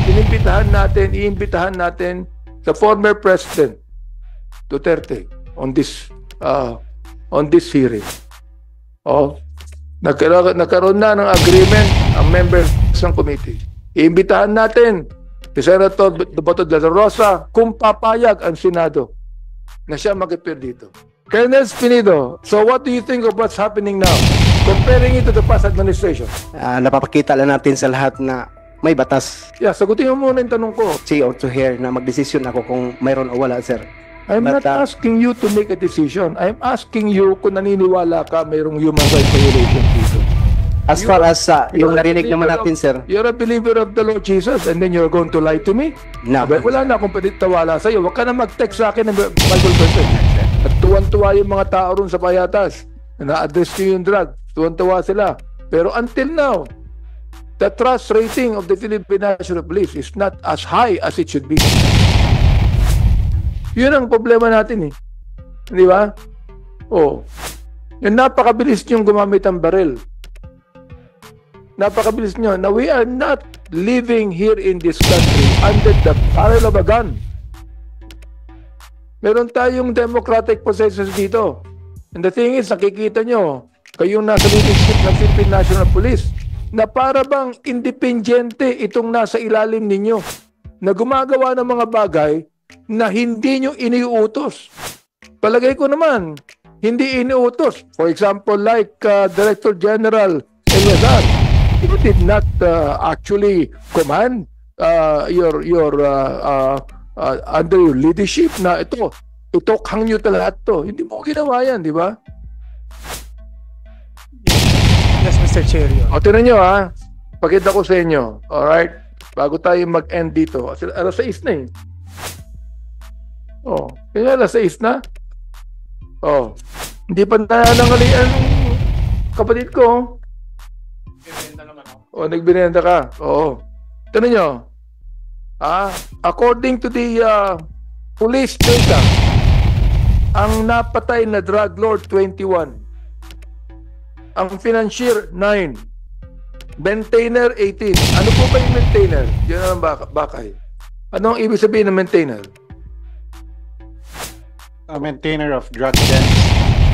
iimbitahan natin the former President Duterte on this hearing. Nagkaroon na ng agreement ang members ng committee. Iimbitahan natin si Senator Bato de la Rosa kung papayag ang Senado na siya mag-appear dito. Colonel Espinido, so what do you think of what's happening now? Comparing it to the past administration. Napapakita lang natin sa lahat na may batas. Yeah, sagutin mo muna yung tanong ko. See or to hear na magdesisyon ako kung mayroon o wala, sir. I'm not asking you to make a decision. I'm asking you kung naniniwala ka mayroong human rights violation dito. As far as yung narinig naman natin, sir. You're a believer of the Lord Jesus and then you're going to lie to me? No. Wala na akong panitawala sa'yo. Huwag ka na mag-text sa akin ng Bible verse. At tuwan-tuwa yung mga tao ron sa payatas. Na-address nyo yung drug. Tuwan-tuwa sila. Pero until now, the trust rating of the Philippine National Police is not as high as it should be. Yun ang problema natin eh. Di ba? Yung napakabilis niyong gumamit ang baril. Napakabilis niyo. Now, we are not living here in this country under the barrel of a gun. Meron tayong democratic processes dito. And the thing is, nakikita nyo, kayong nasa leadership ng Philippine National Police, na para bang independyente itong nasa ilalim ninyo, na gumagawa ng mga bagay na hindi nyo iniuutos. Palagay ko naman, hindi iniuutos. For example, like Director General Eleazar, he did not actually command under your leadership na ito nyo lahat to. Hindi mo ginawa yan, di ba? Yes, Mr. Chair. Tinan nyo ha. Pakita ko sa inyo. Alright? Bago tayo mag-end dito. Alas 6 na eh. Kaya alas 6 na. Hindi pa nanangalian kapatid ko. Nagbinenta ka. Tinan nyo. According to the police data, ang napatay na drug lord 21, ang financier 9, maintainer 18. Ano po ba yung maintainer? Yun ang bakay. Ano ang ibig sabihin ng maintainer? A maintainer of drug dens.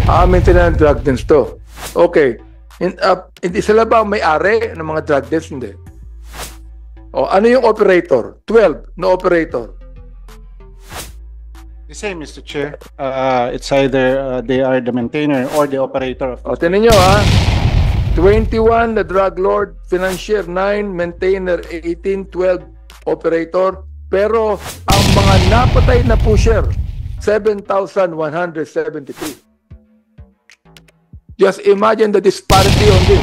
Maintainer ng drug dens to. Okay. Hindi sila ba may-ari ng mga drug dens? Hindi. Ano yung operator? 12 na operator. The same, Mr. Chair. It's either they are the maintainer or the operator of. Tinan nyo 21 na drug lord, financier 9, maintainer 18, 12 operator. Pero ang mga napatay na pusher 7,173. Just imagine the disparity on this.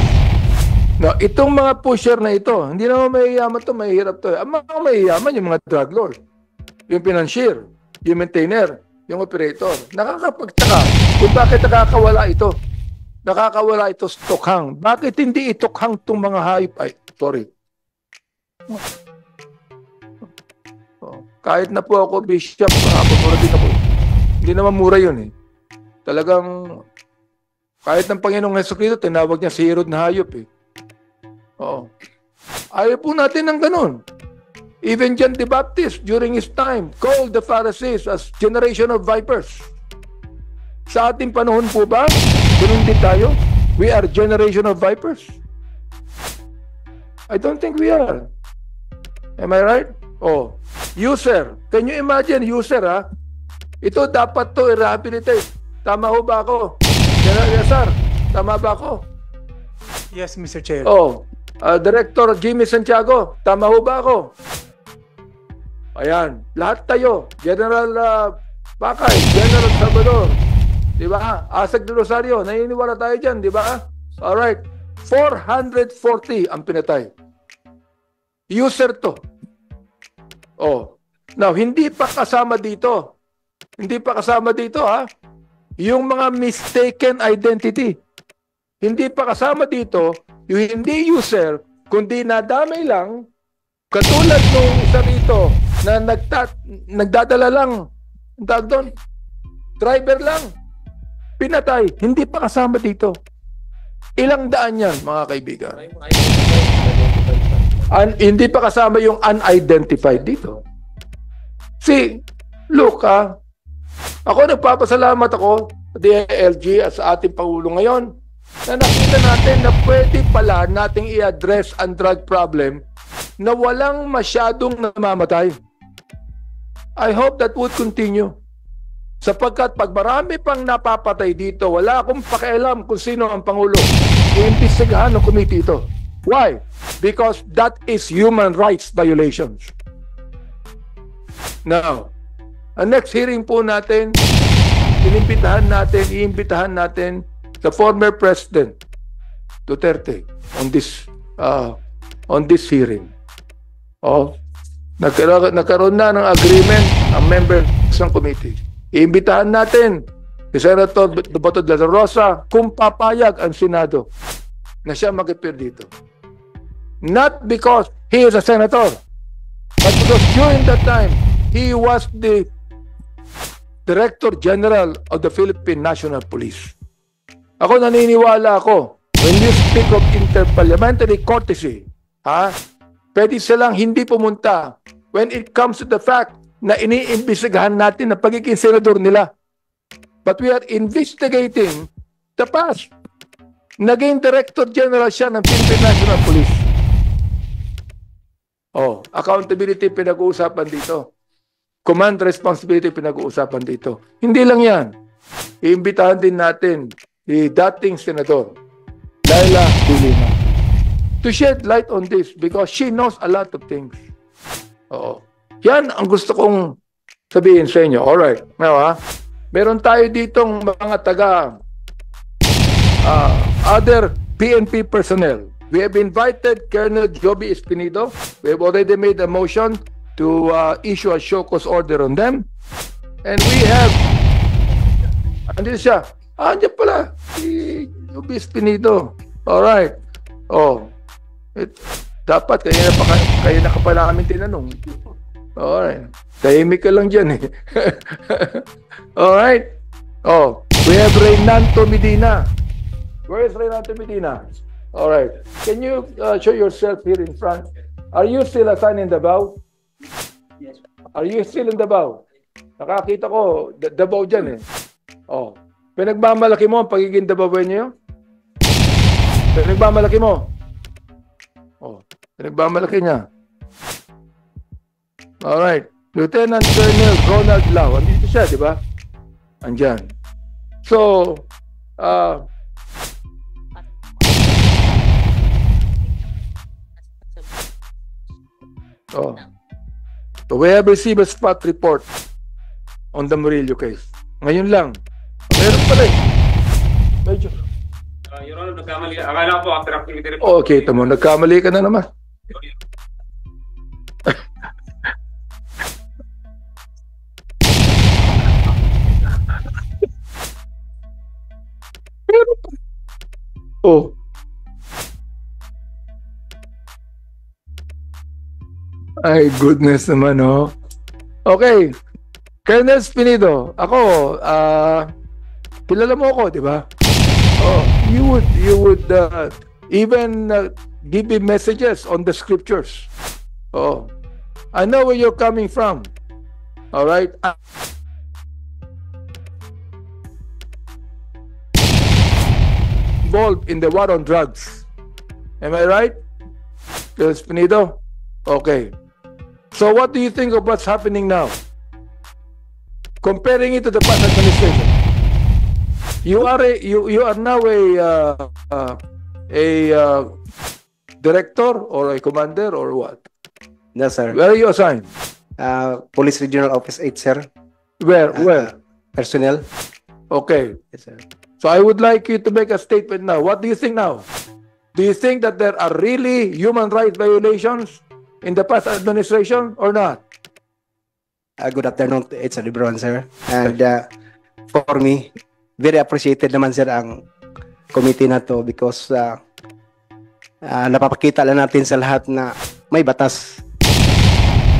Now, itong mga pusher na ito, hindi naman mayayaman to, mahihirap to. Ang mga mayayaman yung mga drug lord, yung financier, yung maintainer, yung operator. Nakakapagtaka kung bakit nakakawala ito. Nakakawala ito sa tokhang. Bakit hindi itokhang itong mga hayop? Kahit na po ako, Bishop, mura din ako. Hindi naman mura yun eh. Talagang, kahit ng Panginoong Jesucristo, tinawag niya si Herod na hayop eh. Ayaw po natin ng ganun. Even John the Baptist, during his time, called the Pharisees as generation of vipers. Sa ating panahon po ba, ganun din tayo? We are generation of vipers? I don't think we are. Am I right? User. Can you imagine user Ito dapat to i-rehabilitate. Tama ho ba ako? General Eleazar, tama ba ako? Yes, Mr. Chair. Director Jimmy Santiago, tama ho ba ako? Ayan, lahat tayo. General Bakay, General Salvador, di ba? Asag de Rosario, naniniwala tayo dyan, di ba? Alright, 440 ang pinatay. User to. Now, hindi pa kasama dito. Hindi pa kasama dito, yung mga mistaken identity. Hindi pa kasama dito yung hindi user, kundi nadamay lang, katulad nung isa rito na nagdadala lang, driver lang, pinatay, hindi pa kasama dito. Ilang daan yan, mga kaibigan? Hindi pa kasama yung unidentified dito. See, look, ako nagpapasalamat ako sa DILG at sa ating Pangulo ngayon na nakita natin na pwede pala nating i-address ang drug problem na walang masyadong namamatay. I hope that would continue. Sapagkat pag marami pang napapatay dito, wala akong pakialam kung sino ang Pangulo. Iimbestigahan ng committee ito. Why? Because that is human rights violations. Now, ang next hearing po natin, iimbitahan natin the former President Duterte on this hearing. Nagkaroon na ng agreement ang members ng committee. Iimbitahan natin si Senator Bato de la Rosa kung papayag ang Senado na siya mag-appear dito. Not because he is a senator, but because during that time, he was the Director General of the Philippine National Police. Ako naniniwala when you speak of interparliamentary courtesy, pwede silang hindi pumunta when it comes to the fact na iniimbestigahan natin na pagiging senador nila. But we are investigating the past. Naging Director General siya ng Philippine National Police. Accountability pinag-uusapan dito. Command responsibility pinag-uusapan dito. Hindi lang yan. Iimbitahan din natin si dating Senador Laila De Lima to shed light on this because she knows a lot of things. Yan ang gusto kong sabihin sa inyo. Alright. Now, meron tayo ditong mga other PNP personnel. We have invited Colonel Joby Espinido. We have already made a motion to issue a show cause order on them. And we have... Andito siya. Andiyan pala. Si Joby Espinido. Alright. Dapat kayo na ka pa namin tinanong. Alright. Tahimik ka lang dyan eh. Alright. We have Reynaldo Medina. Where is Reynaldo Medina? Alright. Can you show yourself here in front? Are you still assigned in Davao? Yes. Are you still in Davao? Nakakita ko, Davao dyan eh. Pinagmamalaki mo ang pagiging Davaoan niyo? Pinagmamalaki mo? Pinagmamalaki niya. Alright. Lieutenant Colonel Ronald Lau. Andito siya, di ba? Andyan. So, so we have received a spot report on the Murillo case. Ngayon lang. Meron pala eh. Medyo. Your Honor, nagkamali. Akala ko po after activity report. Okay, tamo. Nagkamali ka na naman. Ay, goodness naman, Okay. Colonel Espinido, ako, kilala mo ako, di ba? You would even give me messages on the scriptures. I know where you're coming from. All right? Involved in the war on drugs. Am I right? Colonel Espinido? Okay. So what do you think of what's happening now? Comparing it to the past administration. You are now a director or a commander or what? No, sir. Where are you assigned? Police Regional Office 8, sir. Where? Personnel. Okay. Yes, sir. So I would like you to make a statement now. What do you think now? Do you think that there are really human rights violations in the past administration or not? Good afternoon, it's everyone, sir. And for me, very appreciated naman, sir, ang committee na to because napapakita lang natin sa lahat na may batas.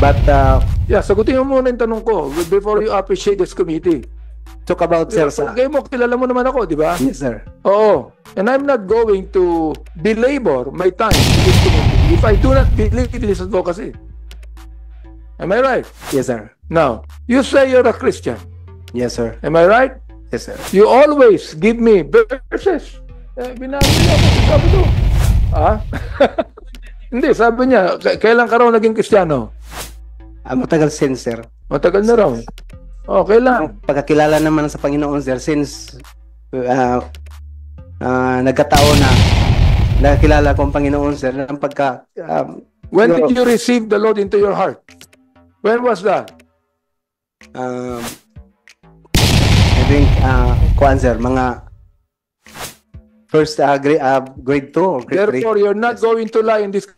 But, yeah, sagutin mo muna yung tanong ko before you appreciate this committee. talk about, sir, sa... Kilala mo naman ako, di ba? Yes, sir. Oo. And I'm not going to belabor my time in this committee. if I do not believe in this advocacy. Am I right? Yes, sir. Now, you say you're a Christian. Yes, sir. Am I right? Yes, sir. You always give me verses. Binabi niya ako. Sabi ko. Ah? Hindi, sabi niya, kailan ka raw naging Kristiyano? Matagal since, sir. Matagal na raw. Oh, kailan? Ang pagkakilala naman sa Panginoon, sir, since nagkataon na nakakilala ko ang Panginoon, sir, ng pagka... When did you receive the Lord into your heart? When was that? I think, kuan, sir, mga first grade 2 or grade 3. Therefore, you're not going to lie in this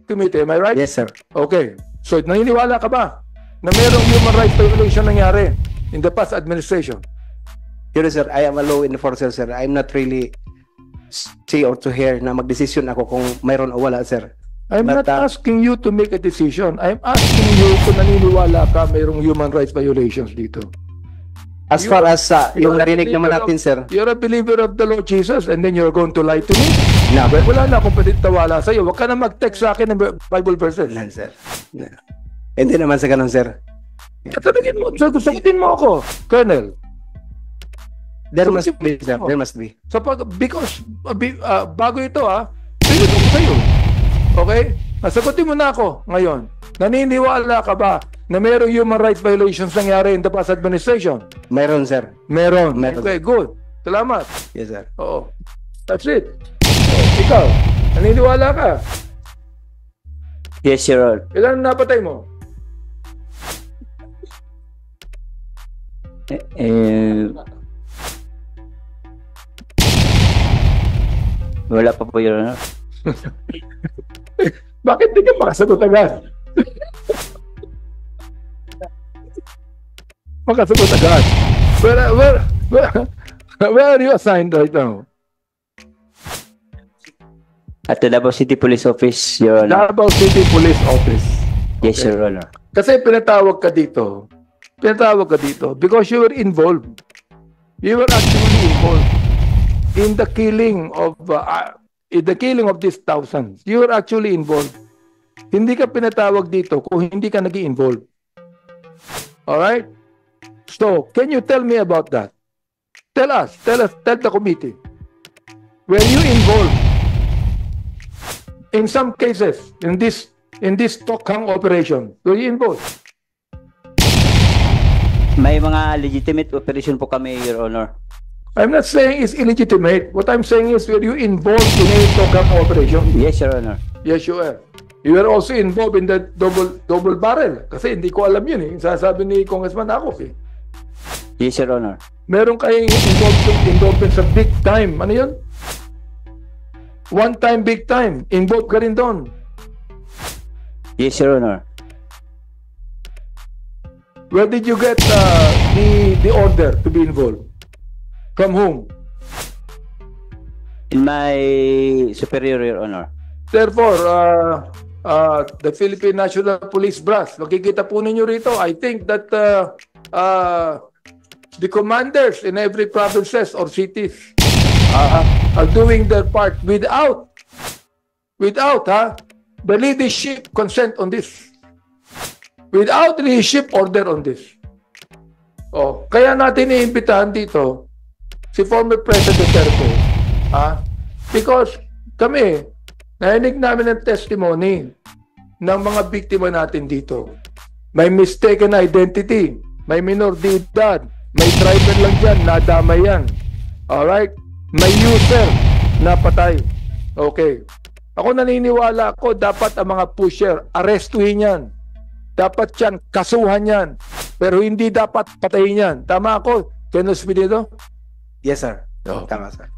committee. Am I right? Yes, sir. Okay. So, naniniwala ka ba na mayroong human rights violation nangyari in the past administration? Yes, sir. I am a law enforcer, sir. I'm not really see or to hear na magdesisyon ako kung mayroon o wala, sir. I'm not asking you to make a decision. I'm asking you kung naniniwala ka mayroong human rights violations dito. As far as yung narinig naman natin, sir. You're a believer of the Lord Jesus and then you're going to lie to me? No. Wala na akong pwede tawala sa'yo. Huwag ka na mag-text sa akin ng Bible verses. Wala, sir. No. Hindi naman sa ganun, sir. Tatagin mo. Sagutin mo ako, Colonel. There must be, sir. There must be. So because bago ito pinito ko sa'yo. Okay? Nasagutin mo na ako ngayon. Naniniwala ka ba na mayroong human rights violations nangyari in the past administration? Mayroon, sir. Meron. Meron. Okay, good. Salamat. Yes, sir. Oo. That's it. Ikaw, naniniwala ka? Yes, Your Honor. Ilan napatay mo? Wala pa po, Your Honor. Bakit di ka makasagot agad? Makasagot agad. Where are you assigned right now? At the Davao City Police Office, Your Honor. Davao City Police Office. Yes, Okay. Your Honor. Kasi pinatawag ka dito because you were involved. You were actually involved in the killing of these thousands. You were actually involved. Hindi ka pinatawag dito kung hindi ka nag-i-involve. Alright? So, can you tell me about that? Tell the committee. Were you involved in some cases in this Tokhang operation? Were you involved? May mga legitimate operation po kami, Your Honor. I'm not saying it's illegitimate. What I'm saying is, were you involved in a Tokhang operation? Yes, Your Honor. Yes, you were. You were also involved in the double barrel. Kasi hindi ko alam yun eh. Sasabi ni Congressman Akop eh. Yes, Your Honor. Meron kayong involvement sa big time. Ano yun? One time, big time. Involved ka rin doon. Yes, Your Honor. Where did you get the order to be involved? From whom? In my superior, Your Honor. Therefore, the Philippine National Police Brass, makikita po ninyo rito, I think that the commanders in every provinces or cities are doing their part without the leadership consent on this. Without leadership order on this. Oh, kaya natin iimbitahan dito si former President Duterte. Because kami, narinig namin ng testimony ng mga biktima natin dito. May mistaken identity, may minor de edad, may driver lang dyan, nadamay yan. Alright? May user na patay. Okay. Ako naniniwala ko, dapat ang mga pusher, arestuhin yan. Dapat yan, kasuhan yan. Pero hindi dapat patayin yan. Tama ako, Ken Espirido? Yes, sir. Oh. Tama, sir.